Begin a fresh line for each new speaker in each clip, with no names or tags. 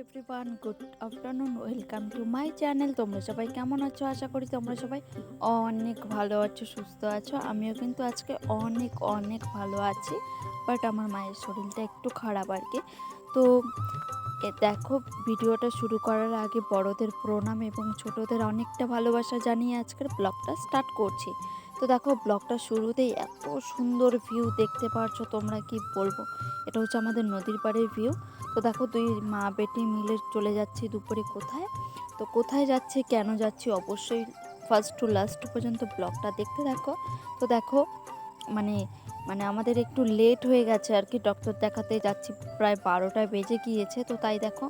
Everyone, good afternoon, welcome to my channel. তোমরা সবাই কেমন আছো? আশা করি তোমরা সবাই অনেক ভালো আছো, সুস্থ আছো। আমিও কিন্তু আজকে অনেক অনেক ভালো আছি, বাট আমার মায়ের শরীরটা একটু খারাপ আর কি। তো দেখো, ভিডিওটা শুরু করার আগে বড়দের প্রণাম এবং ছোটদের অনেকটা ভালোবাসা জানিয়ে আজকের ব্লগটা স্টার্ট করছি। তো দেখো, ব্লগটা শুরুতেই এত সুন্দর ভিউ দেখতে পারছো, তোমরা কি বলবো। এটা হচ্ছে আমাদের নদীর পাড়ের ভিউ। তো দেখো, দুই মা বেটি মিলে চলে যাচ্ছি দুপুরে কোথায়। তো কোথায় যাচ্ছে, কেন যাচ্ছি, অবশ্যই ফার্স্ট টু লাস্ট পর্যন্ত ব্লগটা দেখতে থাকো। তো দেখো, মানে মানে আমাদের একটু লেট হয়ে গেছে আর কি, ডক্টর দেখাতে যাচ্ছি, প্রায় 12টা বেজে গিয়েছে। তো তাই দেখো,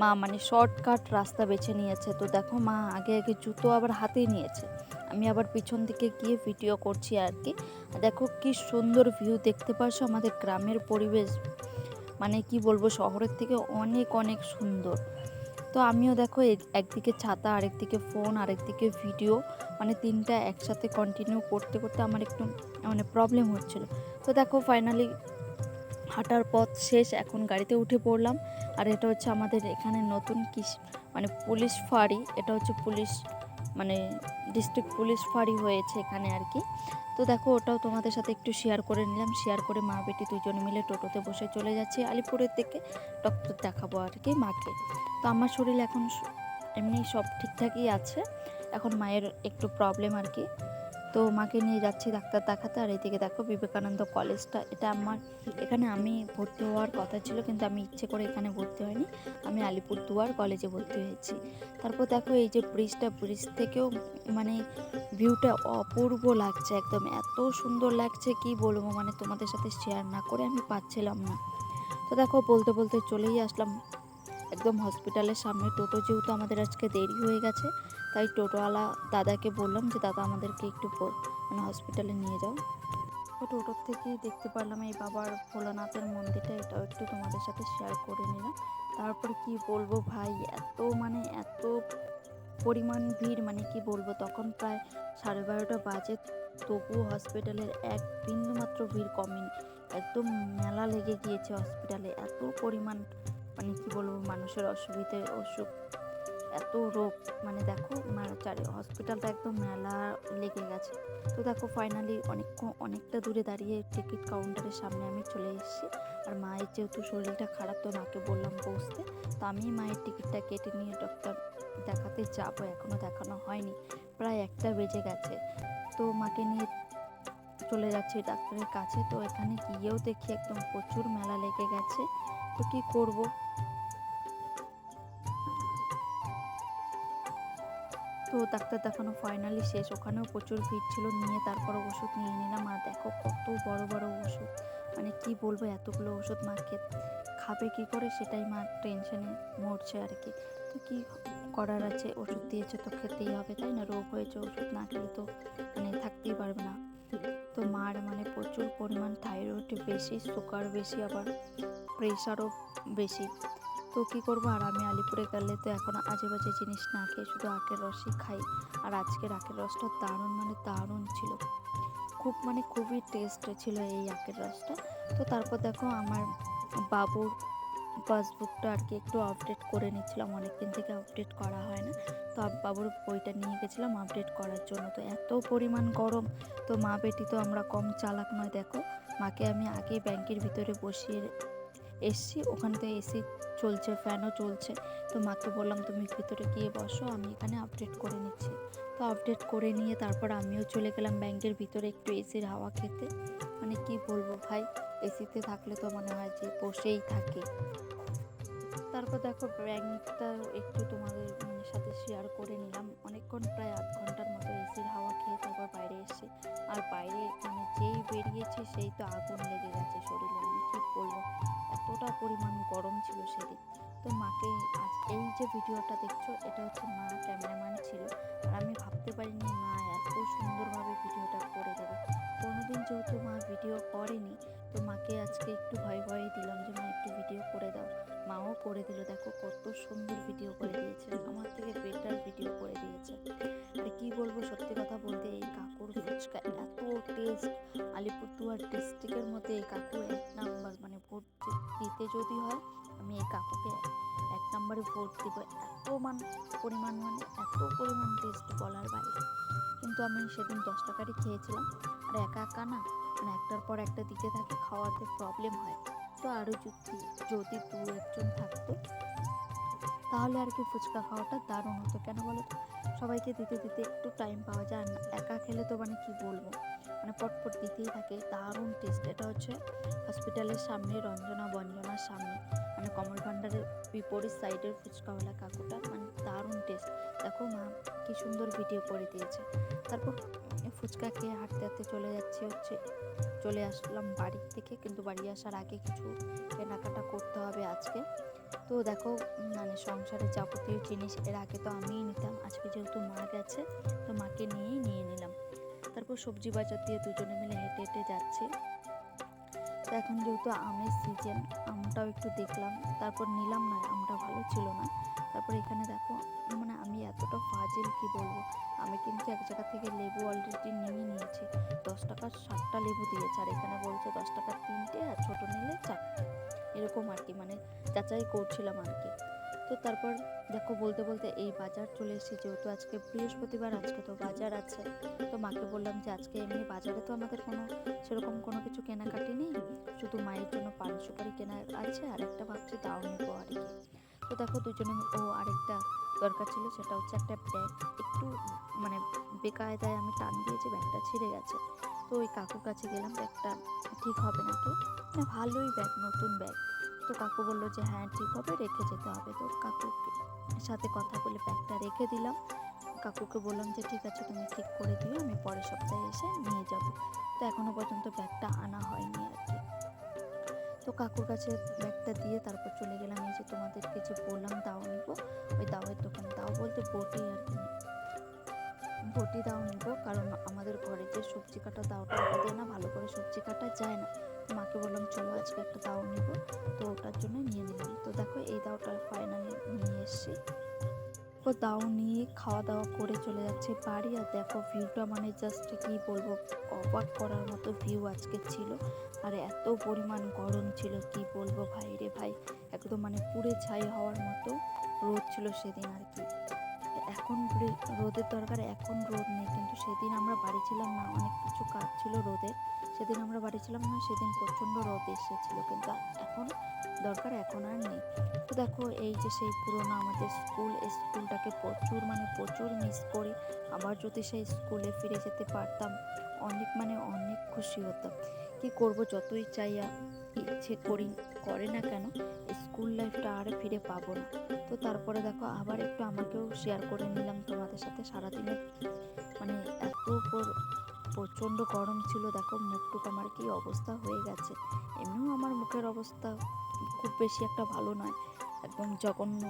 মা শর্টকাট রাস্তা বেছে নিয়েছে। তো দেখো, মা আগে আগে জুতো আবার হাতেই নিয়েছে, আমি আবার পিছন দিকে গিয়ে ভিডিও করছি আর কি। দেখো কি সুন্দর ভিউ দেখতে পাচ্ছ, আমাদের গ্রামের পরিবেশ কি বলবো, শহরের থেকে অনেক অনেক সুন্দর। তো আমিও দেখো, একদিকে ছাতা, আরেকদিকে ফোন, আরেকদিকে ভিডিও, তিনটা একসাথে কন্টিনিউ করতে করতে আমার একটু প্রবলেম হচ্ছিল। তো দেখো, ফাইনালি হাঁটার পথ শেষ, এখন গাড়িতে উঠে পড়লাম। আর এটা হচ্ছে আমাদের এখানে নতুন পুলিশ ফাঁড়ি। এটা হচ্ছে পুলিশ মানে ডিস্ট্রিক্ট পুলিশ ফাঁড়ি হয়েছে এখানে আর কি। তো দেখো, ওটাও তোমাদের সাথে একটু শেয়ার করে নিলাম। শেয়ার করে মা বেটি দুজনে মিলে টোটোতে বসে চলে যাচ্ছি আলিপুরের দিকে, ডক্টর দেখাবো আর কি মাকে। তো আমার শরীর এখন এমনি সব ঠিকঠাকই আছে, এখন মায়ের একটু প্রবলেম আর কি। তো মাকে নিয়ে যাচ্ছি ডাক্তার দেখাতে। আর এইদিকে দেখো, বিবেকানন্দ কলেজটা, এটা আমার এখানে আমি ভর্তি হওয়ার কথা ছিল, কিন্তু আমি ইচ্ছে করে এখানে ভর্তি হয়নি, আমি আলিপুরদুয়ার কলেজে ভর্তি হয়েছি। তারপর দেখো, এই যে ব্রিজ থেকেও ভিউটা অপূর্ব লাগছে, একদম এত সুন্দর লাগছে কি বলবো, তোমাদের সাথে শেয়ার না করে আমি পাচ্ছিলাম না। তো দেখো, বলতে বলতে চলেই আসলাম একদম হসপিটালের সামনে। টোটো যেহেতু আমাদের আজকে দেরি হয়ে গেছে, তাই টোটোওয়ালা দাদাকে বললাম যে দাদা, আমাদেরকে একটু হসপিটালে নিয়ে যাও। তো টোটোর থেকেই দেখতে পারলাম এই বাবার ভোলানাথের মন্দিরটা, এটাও একটু তোমাদের সাথে শেয়ার করে নিলাম। তারপর কি বলবো ভাই, এত পরিমাণ ভিড়, কি বলবো, তখন প্রায় 12:30 বাজে, তবুও হসপিটালের এক বিন্দু মাত্র ভিড় কমেনি। একদম মেলা লেগে গিয়েছে হসপিটালে, এত পরিমাণ কি বলবো, মানুষের অসুখ, এত রোগ, দেখো হসপিটালটা একদম মেলা লেগে গেছে। তো দেখো, ফাইনালি অনেকটা দূরে দাঁড়িয়ে টিকিট কাউন্টারের সামনে আমি চলে এসেছি। আর মায়ের যেহেতু শরীরটা খারাপ, তো মাকে বললাম বসতে। তো আমি মায়ের টিকিটটা কেটে নিয়ে ডক্টর দেখাতে যাবো, এখনও দেখানো হয়নি, প্রায় 1টা বেজে গেছে। তো মাকে নিয়ে চলে যাচ্ছি ডাক্তারের কাছে। তো এখানে গিয়েও দেখি একদম প্রচুর মেলা লেগে গেছে। তো কি করব, তো ডাক্তার দেখানো ফাইনালি শেষ, ওখানেও প্রচুর ভিড় ছিল, নিয়ে তারপর ওষুধ নিয়ে নিলাম। আর দেখো, কত বড় বড় ওষুধ, কি বলবো, এতগুলো ওষুধ মা খাবে কি করে, সেটাই মা টেনশনে মরছে আর কি। তো কি করার আছে, ওষুধ দিয়েছে তো খেতেই হবে, তাই না, রোগ হয়েছে, ওষুধ না খেলে তো থাকতেই পারবে না। তো মার প্রচুর পরিমাণ থাইরয়েড বেশি, সুগার বেশি, আবার প্রেশারও বেশি। তো কী করবো, আর আমি আলিপুরে গেলে তো এখন আজে বাজে জিনিস না খেয়ে শুধু আখের রসই খাই। আর আজকের আখের রসটা দারুণ, দারুণ ছিল, খুবই টেস্ট ছিল এই আখের রসটা। তো তারপর দেখো, আমার বাবুর পাসবুকটা আর কি একটু আপডেট করে নিচ্ছিলাম, অনেকদিন থেকে আপডেট করা হয় না। তো বাবুর বইটা নিয়ে গেছিলাম আপডেট করার জন্য। তো এত পরিমাণ গরম, তো মা বেটি তো আমরা কম চালাক নয়। দেখো, মাকে আমি আগেই ব্যাংকের ভিতরে বসিয়ে এসছি, ওখান থেকে এসি চলছে, ফ্যানও চলছে। তো মাকে বললাম তুমি ভিতরে গিয়ে বসো, আমি এখানে আপডেট করে নিচ্ছি। তো আপডেট করে নিয়ে তারপর আমিও চলে গেলাম ব্যাংকের ভিতরে একটু এসির হাওয়া খেতে। কি বলবো ভাই, এসিতে থাকলে তো মনে হয় যে বসেই থাকি। তারপর দেখো, ব্যাংকটাও একটু তোমাদের সাথে শেয়ার করে নিলাম। অনেকক্ষণ, প্রায় আধ ঘন্টার মতো এসির হাওয়া খেয়ে তারপর বাইরে এসেছি। আর বাইরে যেই বেরিয়েছি সেই তো আগুন লেগে গেছে শরীরে, কি বলবো, এতটা পরিমাণ গরম ছিল সেদিন। তো মাকে আজ এই যে ভিডিওটা দেখছো, এটা হচ্ছে মা ক্যামেরাম্যান ছিল। আর আমি ভাবতে পারিনি মা এত সুন্দরভাবে ভিডিওটা করে দেবে। কোনোদিন যেহেতু মা ভিডিও করেনি, তো মাকে আজকে একটু ভয় ভয় দিলাম যে মা একটু ভিডিও করে দাও। মাও করে দিল, দেখো কত সুন্দর ভিডিও করে দিয়েছে, আমার থেকে বেটার ভিডিও করে দিয়েছে। আর কি বলবো, সত্যি কথা বলতে এই কাকুর ফুচকা এত টেস্ট আলিপুরদুয়ার ডিস্ট্রিক্টের মধ্যে এই কাকু 1 নাম্বার, মানে ভোট দিতে যদি হয় আমি এই কাকুকে 1 নম্বরে ভোট দিব। এত পরিমাণ, মানে এত পরিমাণ টেস্ট বলার বাইরে। কিন্তু আমি সেদিন 10 টাকারই খেয়েছিলাম। আর একা একা না, মানে একটার পর একটা দিতে থাকে, খাওয়াতে প্রবলেম হয়। তো আরও যদি 2-1জন থাকতো তাহলে আর কি ফুচকা খাওয়াটা দারুণ হতো। কেন বলো তো, সবাইকে দিতে দিতে একটু টাইম পাওয়া যায় না। একা খেলে তো মানে কি বলবো, মানে পটপট দিতেই থাকে, দারুণ টেস্ট। এটা হচ্ছে হসপিটালের সামনে, বঞ্জনার সামনে, মানে কমল ভাণ্ডারের বিপরীত সাইডের ফুচকাওয়ালা কাকুটা, মানে দারুণ টেস্ট। দেখো মা কি সুন্দর ভিডিও করে দিয়েছে। তারপর ফুচকা খেয়ে হাঁটতে হাঁটতে চলে আসলাম বাড়ি থেকে। কিন্তু বাড়ি আসার আগে কিছু কেনাকাটা করতে হবে আজকে। তো দেখো মানে সংসারের যাবতীয় জিনিস এর আগে তো আমিই নিতাম, আজকে যেহেতু মা গেছে তো মাকে নিয়ে নিলাম। তারপর সবজি বাজার দিয়ে দুজনে মিলে হেঁটে হেঁটে যাচ্ছি। তো এখন যেহেতু আমের সিজন, আমটাও একটু দেখলাম, তারপর নিলাম না, আমটা ভালো ছিল না। তারপর এখানে দেখো, মানে আমি এতটা ফাজিল কি বলবো, আমি কিন্তু এক জায়গা থেকে লেবু অলরেডি নিয়েছি। 10 টাকার 7টা লেবু দিয়েছে, আর এখানে বলছে 10 টাকার 3টে, আর ছোটো নিলে 4টে, এরকম আর কি, মানে যাচাই করছিলাম আর কি। তো তারপর দেখো বলতে বলতে এই বাজার চলে এসেছি, যেহেতু আজকে বৃহস্পতিবার, আজকে তো বাজার আছে। তো মাকে বললাম যে আজকে এমনি বাজারে তো আমাদের সেরকম কোনো কিছু কেনাকাটি নেই, শুধু মায়ের জন্য পান সুপারি কেনা আছে, আর একটা ভাবছি দাও নেবো আর কি। তো দেখো দুজনে আরেকটা দরকার ছিল, সেটা হচ্ছে একটা ব্যাগ। একটু মানে বেকায়দায় আমি টান দিয়েছি, ব্যাগটা ছিঁড়ে গেছে। তো ওই কাকুর কাছে গেলাম, ব্যাগটা ঠিক হবে নাকি, মানে ভালোই ব্যাগ, নতুন ব্যাগ। তো কাকু বললো যে হ্যাঁ ঠিক হবে, রেখে যেতে হবে। তো কাকুর সাথে কথা বলে ব্যাগটা রেখে দিলাম। কাকুকে বললাম যে ঠিক আছে তুমি ঠিক করে দিও, আমি পরের সপ্তাহে এসে নিয়ে যাব। তো এখনও পর্যন্ত ব্যাগটা আনা হয়নি আর কি। তো কাকুর কাছে ব্যাগটা দিয়ে তারপর চলে গেলাম, এই যে তোমাদেরকে যে বললাম দাও নিব, ওই দাওয়ের দোকানে। দাও বলতে বটি আর কি, বটি দাও নিব, কারণ আমাদের ঘরে যে সবজি কাটা দাওটা দিয়ে না, ভালো করে সবজি কাটা যায় না। তো মাকে বললাম চলো আজকে একটা দাও নিব, তো ওটার জন্য নিয়ে নিলাম। তো দেখো এই দাওটা ফাইনালি নিয়ে এসেছি। তো দাও নিয়ে খাওয়া দাওয়া করে চলে যাচ্ছে বাড়ি। আর দেখো ভিউটা, মানে জাস্ট কি বলবো, অবাক করার মতো ভিউ আজকে ছিল। আর এত পরিমাণ গরম ছিল, কি বলবো ভাই রে ভাই, একদম মানে পুড়ে ছাই হওয়ার মতো রোদ ছিল সেদিন আর কি। এখন রোদের দরকার, এখন রোদ নেই, কিন্তু সেদিন আমরা বাড়ি ছিলাম না, অনেক কিছু কাজ ছিল রোদের, সেদিন আমরা বাড়ি ছিলাম না, সেদিন প্রচণ্ড রোদ এসেছিল, কিন্তু এখন দরকার, এখন আর নেই। তো দেখো এই যে সেই পুরোনো আমাদের স্কুলটাকে প্রচুর মিস করি। আবার যদি সেই স্কুলে ফিরে যেতে পারতাম, অনেক খুশি হতাম। কি করব, যতই চাই ইচ্ছে করে না কেন, স্কুল লাইফটা আর ফিরে পাবো না। তো তারপরে দেখো আবার একটু আমাকেও শেয়ার করে নিলাম তোমাদের সাথে সারাদিনের, মানে এত প্রচণ্ড গরম ছিল। দেখো মুখটুক আমার কি অবস্থা হয়ে গেছে, এমনিও আমার মুখের অবস্থা খুব বেশি একটা ভালো নয়, একদম জঘন্য,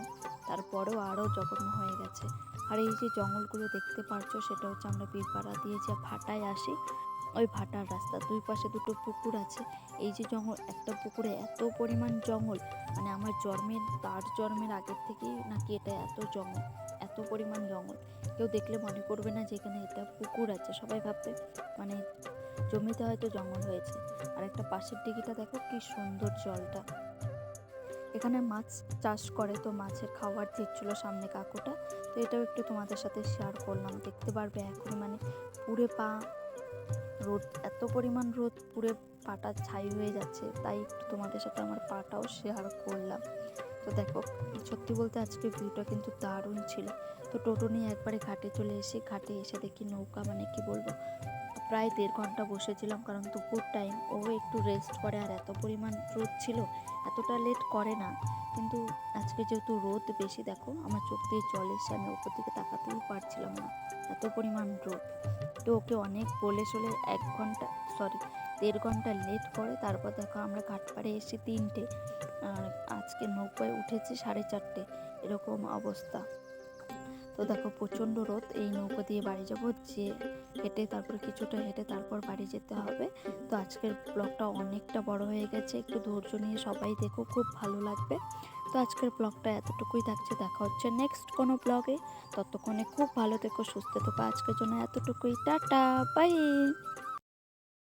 তারপরেও আরও জঘন্য হয়ে গেছে। আর এই যে জঙ্গলগুলো দেখতে পারছো, সেটা হচ্ছে আমরা বীরপাড়া দিয়ে যে ভাটায় আসি, ওই ভাটার রাস্তা, দুই পাশে দুটো পুকুর আছে। এই যে জঙ্গল, একটা পুকুরে এত পরিমাণ জঙ্গল, মানে আমার তার জন্মের আগের থেকেই নাকি এটা এত পরিমাণ জঙ্গল। কেউ দেখলে মনে করবে না যে এখানে এটা পুকুর আছে, সবাই ভাববে মানে জমিতে হয়তো জঙ্গল হয়েছে। আর একটা পাশের দিঘিটা দেখো কি সুন্দর জলটা, এখানে মাছ চাষ করে, তো মাছের খাবার দিচ্ছিল সামনে কাকুটা। তো এটাও একটু তোমাদের সাথে শেয়ার করলাম, দেখতে পারবে এখন মানে পুরে রোদ, এত পরিমাণ রোদ, পুরে পাটা ছাই হয়ে যাচ্ছে, তাই একটু তোমাদের সাথে আমার পাটাও শেয়ার করলাম। তো দেখো সত্যি বলতে আজকে ভিউটা কিন্তু দারুণ ছিল। তো টোটো নিয়ে একবারে ঘাটে চলে ঘাটে এসে দেখি নৌকা, মানে কি বলবো, প্রায় 1.5 ঘন্টা বসেছিলাম, কারণ দুপুর টাইম, ও একটু রেস্ট করে, আর এত পরিমাণ রোদ ছিল, এতটা লেট করে না, কিন্তু আজকে যেহেতু রোদ বেশি, দেখো আমার চোখ দিয়ে জল এসে আমি ওপর দিকে তাকাতেই পারছিলাম না, এত পরিমাণ রোদ। তো ওকে অনেক বলে 1.5 ঘন্টা লেট করে তারপর দেখো আমরা ঘাট পাড়ে এসে 3টে, আর আজকে নৌকায় উঠেছি 4:30, এরকম অবস্থা। তো দেখো প্রচণ্ড রোদ, এই নৌকা দিয়ে বাড়ি যাবো, যে তারপর কিছুটা হেঁটে তারপর বাড়ি যেতে হবে। তো আজকের ব্লগটা অনেকটা বড় হয়ে গেছে, একটু ধৈর্য নিয়ে সবাই দেখো, খুব ভালো লাগবে। তো আজকের ব্লগটা এতটুকুই থাকছে, দেখা হচ্ছে নেক্সট কোনো ব্লগে। ততক্ষণে খুব ভালো থেকো, সুস্থ থেকো, আজকের জন্য এতটুকুই, টাটা বাই।